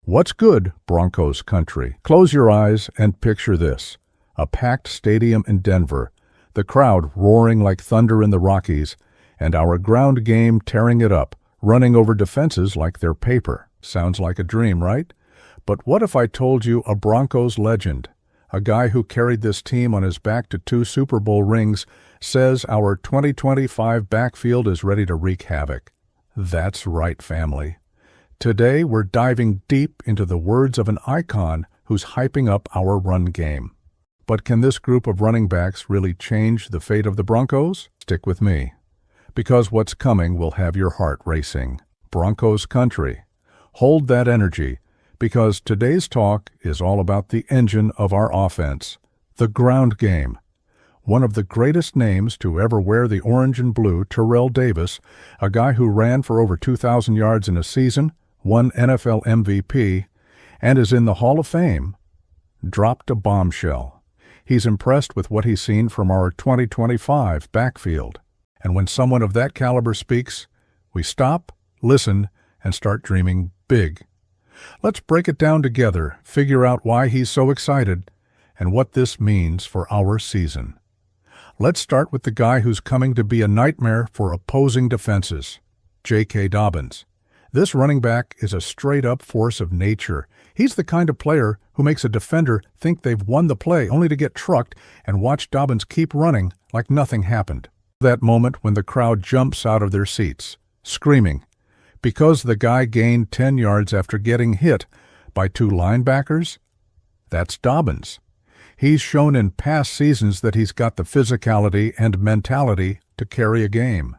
What's good, Broncos Country? Close your eyes and picture this. A packed stadium in Denver, the crowd roaring like thunder in the Rockies, and our ground game tearing it up, running over defenses like they're paper. Sounds like a dream, right? But what if I told you a Broncos legend, a guy who carried this team on his back to 2 Super Bowl rings, says our 2025 backfield is ready to wreak havoc? That's right, family. Today, we're diving deep into the words of an icon who's hyping up our run game. But can this group of running backs really change the fate of the Broncos? Stick with me, because what's coming will have your heart racing. Broncos Country. Hold that energy, because today's talk is all about the engine of our offense, the ground game. One of the greatest names to ever wear the orange and blue, Terrell Davis, a guy who ran for over 2,000 yards in a season, won NFL MVP, and is in the Hall of Fame, dropped a bombshell. He's impressed with what he's seen from our 2025 backfield. And when someone of that caliber speaks, we stop, listen, and start dreaming big. Let's break it down together, figure out why he's so excited, and what this means for our season. Let's start with the guy who's coming to be a nightmare for opposing defenses, J.K. Dobbins. This running back is a straight-up force of nature. He's the kind of player who makes a defender think they've won the play only to get trucked and watch Dobbins keep running like nothing happened. That moment when the crowd jumps out of their seats, screaming, because the guy gained 10 yards after getting hit by 2 linebackers? That's Dobbins. He's shown in past seasons that he's got the physicality and mentality to carry a game.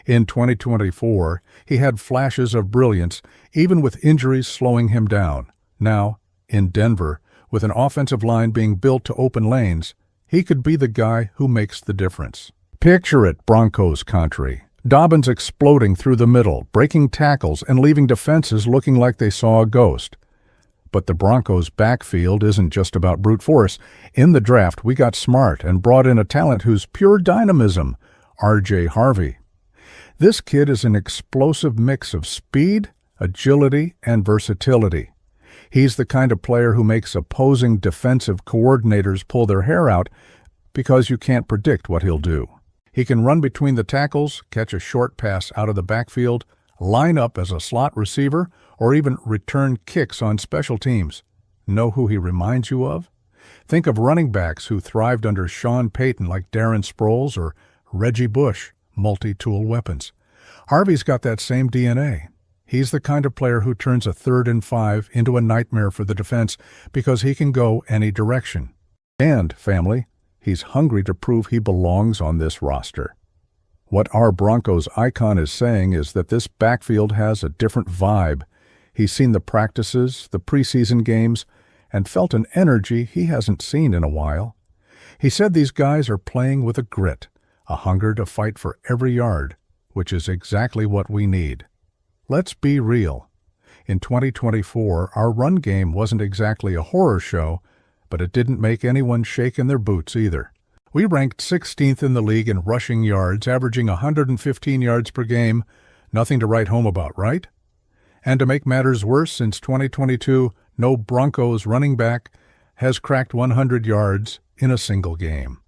In 2024, he had flashes of brilliance, even with injuries slowing him down. Now, in Denver, with an offensive line being built to open lanes, he could be the guy who makes the difference. Picture it, Broncos Country. Dobbins exploding through the middle, breaking tackles, and leaving defenses looking like they saw a ghost. But the Broncos' backfield isn't just about brute force. In the draft, we got smart and brought in a talent who's pure dynamism, R.J. Harvey. This kid is an explosive mix of speed, agility, and versatility. He's the kind of player who makes opposing defensive coordinators pull their hair out because you can't predict what he'll do. He can run between the tackles, catch a short pass out of the backfield, line up as a slot receiver, or even return kicks on special teams. Know who he reminds you of? Think of running backs who thrived under Sean Payton like Darren Sproles or Reggie Bush. Multi-tool weapons. Harvey's got that same DNA. He's the kind of player who turns a 3rd and 5 into a nightmare for the defense because he can go any direction. And, family, he's hungry to prove he belongs on this roster. What our Broncos icon is saying is that this backfield has a different vibe. He's seen the practices, the preseason games, and felt an energy he hasn't seen in a while. He said these guys are playing with a grit, a hunger to fight for every yard, which is exactly what we need. Let's be real. In 2024, our run game wasn't exactly a horror show, but it didn't make anyone shake in their boots either. We ranked 16th in the league in rushing yards, averaging 115 yards per game. Nothing to write home about, right? And to make matters worse, since 2022, no Broncos running back has cracked 100 yards in a single game.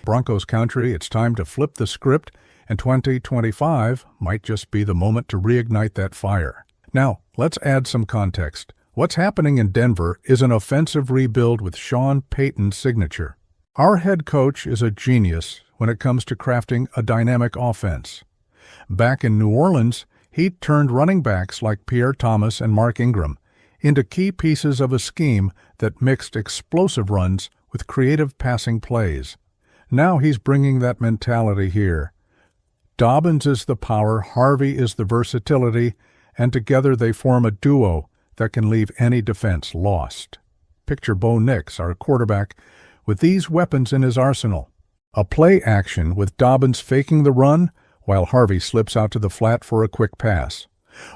Broncos Country, it's time to flip the script, and 2025 might just be the moment to reignite that fire. Now, let's add some context. What's happening in Denver is an offensive rebuild with Sean Payton's signature. Our head coach is a genius when it comes to crafting a dynamic offense. Back in New Orleans, he turned running backs like Pierre Thomas and Mark Ingram into key pieces of a scheme that mixed explosive runs with creative passing plays. Now he's bringing that mentality here. Dobbins is the power, Harvey is the versatility, and together they form a duo that can leave any defense lost. Picture Bo Nix, our quarterback, with these weapons in his arsenal. A play action with Dobbins faking the run while Harvey slips out to the flat for a quick pass.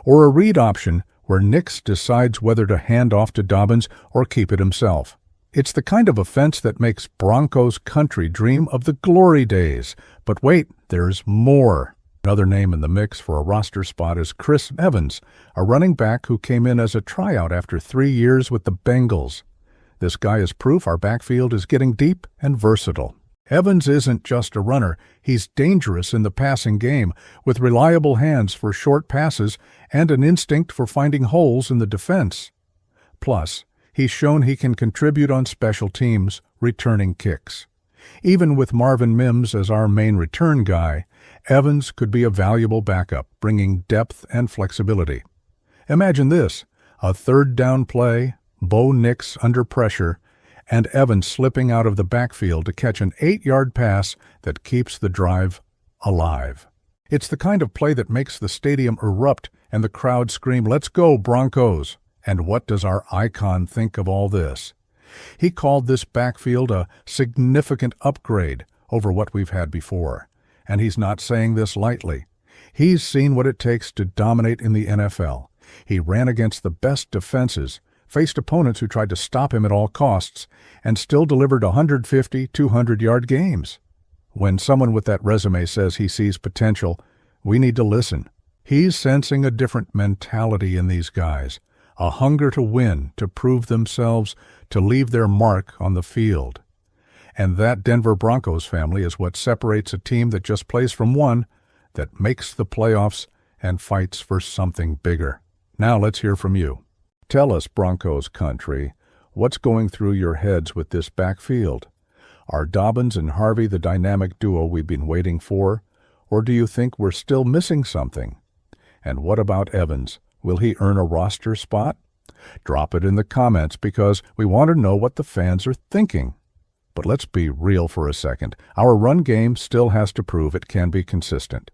Or a read option where Nix decides whether to hand off to Dobbins or keep it himself. It's the kind of offense that makes Broncos Country dream of the glory days. But wait, there's more. Another name in the mix for a roster spot is Chris Evans, a running back who came in as a tryout after 3 years with the Bengals. This guy is proof our backfield is getting deep and versatile. Evans isn't just a runner, he's dangerous in the passing game, with reliable hands for short passes and an instinct for finding holes in the defense. Plus, he's shown he can contribute on special teams, returning kicks. Even with Marvin Mims as our main return guy, Evans could be a valuable backup, bringing depth and flexibility. Imagine this, a third down play, Bo Nix under pressure, and Evans slipping out of the backfield to catch an 8-yard pass that keeps the drive alive. It's the kind of play that makes the stadium erupt and the crowd scream, "Let's go, Broncos!" And what does our icon think of all this? He called this backfield a significant upgrade over what we've had before. And he's not saying this lightly. He's seen what it takes to dominate in the NFL. He ran against the best defenses, faced opponents who tried to stop him at all costs, and still delivered 150, 200-yard games. When someone with that resume says he sees potential, we need to listen. He's sensing a different mentality in these guys, a hunger to win, to prove themselves, to leave their mark on the field. And that Denver Broncos family is what separates a team that just plays from one, that makes the playoffs and fights for something bigger. Now let's hear from you. Tell us, Broncos Country, what's going through your heads with this backfield? Are Dobbins and Harvey the dynamic duo we've been waiting for, or do you think we're still missing something? And what about Evans? Will he earn a roster spot? Drop it in the comments because we want to know what the fans are thinking. But let's be real for a second. Our run game still has to prove it can be consistent.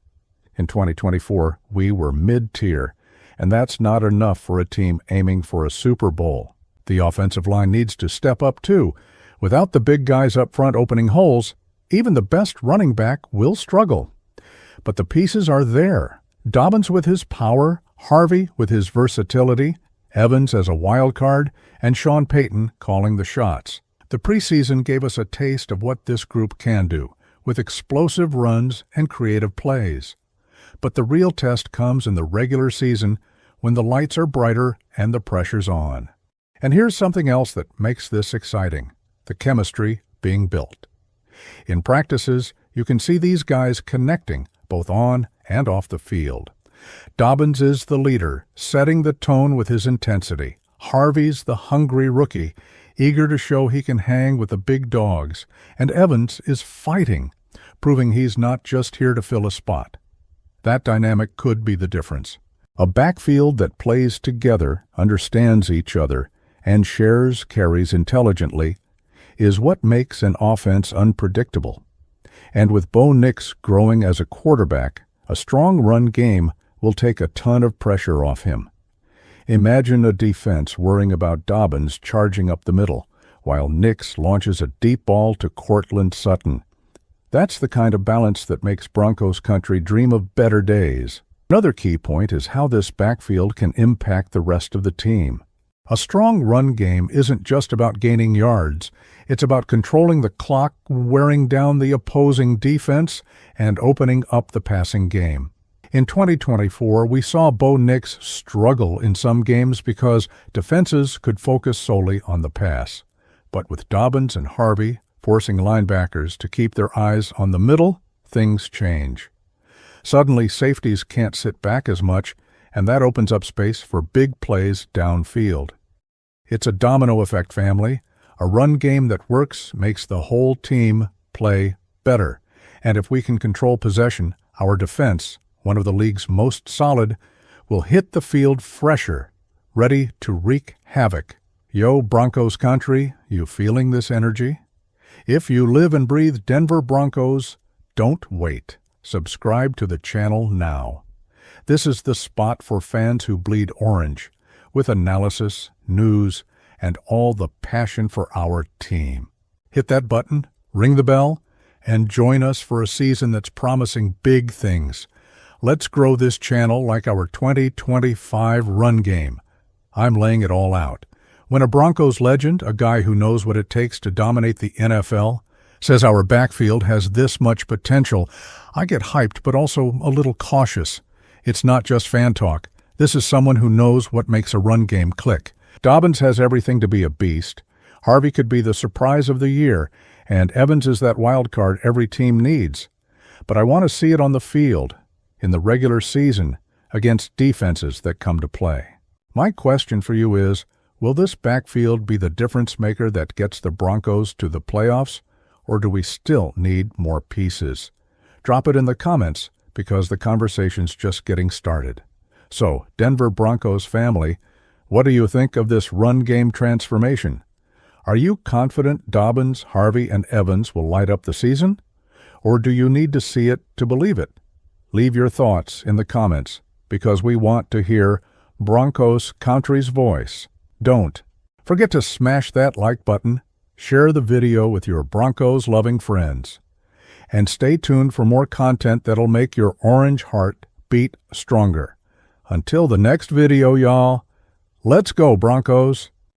In 2024, we were mid-tier, and that's not enough for a team aiming for a Super Bowl. The offensive line needs to step up too. Without the big guys up front opening holes, even the best running back will struggle. But the pieces are there. Dobbins with his power, Harvey with his versatility, Evans as a wild card, and Sean Payton calling the shots. The preseason gave us a taste of what this group can do, with explosive runs and creative plays. But the real test comes in the regular season when the lights are brighter and the pressure's on. And here's something else that makes this exciting: the chemistry being built. In practices, you can see these guys connecting, both on and off the field. Dobbins is the leader, setting the tone with his intensity. Harvey's the hungry rookie, eager to show he can hang with the big dogs. And Evans is fighting, proving he's not just here to fill a spot. That dynamic could be the difference. A backfield that plays together, understands each other, and shares carries intelligently is what makes an offense unpredictable. And with Bo Nix growing as a quarterback, a strong run game will take a ton of pressure off him. Imagine a defense worrying about Dobbins charging up the middle, while Nix launches a deep ball to Cortland Sutton. That's the kind of balance that makes Broncos Country dream of better days. Another key point is how this backfield can impact the rest of the team. A strong run game isn't just about gaining yards. It's about controlling the clock, wearing down the opposing defense, and opening up the passing game. In 2024, we saw Bo Nix struggle in some games because defenses could focus solely on the pass. But with Dobbins and Harvey forcing linebackers to keep their eyes on the middle, things change. Suddenly, safeties can't sit back as much, and that opens up space for big plays downfield. It's a domino effect, family. A run game that works makes the whole team play better. And if we can control possession, our defense, one of the league's most solid, will hit the field fresher, ready to wreak havoc. Yo, Broncos Country, you feeling this energy? If you live and breathe Denver Broncos, don't wait. Subscribe to the channel now. This is the spot for fans who bleed orange, with analysis, news, and all the passion for our team. Hit that button, ring the bell, and join us for a season that's promising big things. Let's grow this channel like our 2025 run game. I'm laying it all out. When a Broncos legend, a guy who knows what it takes to dominate the NFL, says our backfield has this much potential. I get hyped, but also a little cautious. It's not just fan talk. This is someone who knows what makes a run game click. Dobbins has everything to be a beast. Harvey could be the surprise of the year, and Evans is that wild card every team needs. But I want to see it on the field, in the regular season, against defenses that come to play. My question for you is, will this backfield be the difference maker that gets the Broncos to the playoffs, or do we still need more pieces? Drop it in the comments, because the conversation's just getting started. So, Denver Broncos family, what do you think of this run game transformation? Are you confident Dobbins, Harvey, and Evans will light up the season? Or do you need to see it to believe it? Leave your thoughts in the comments, because we want to hear Broncos Country's voice. Don't forget to smash that like button, share the video with your Broncos-loving friends, and stay tuned for more content that'll make your orange heart beat stronger. Until the next video, y'all, let's go Broncos!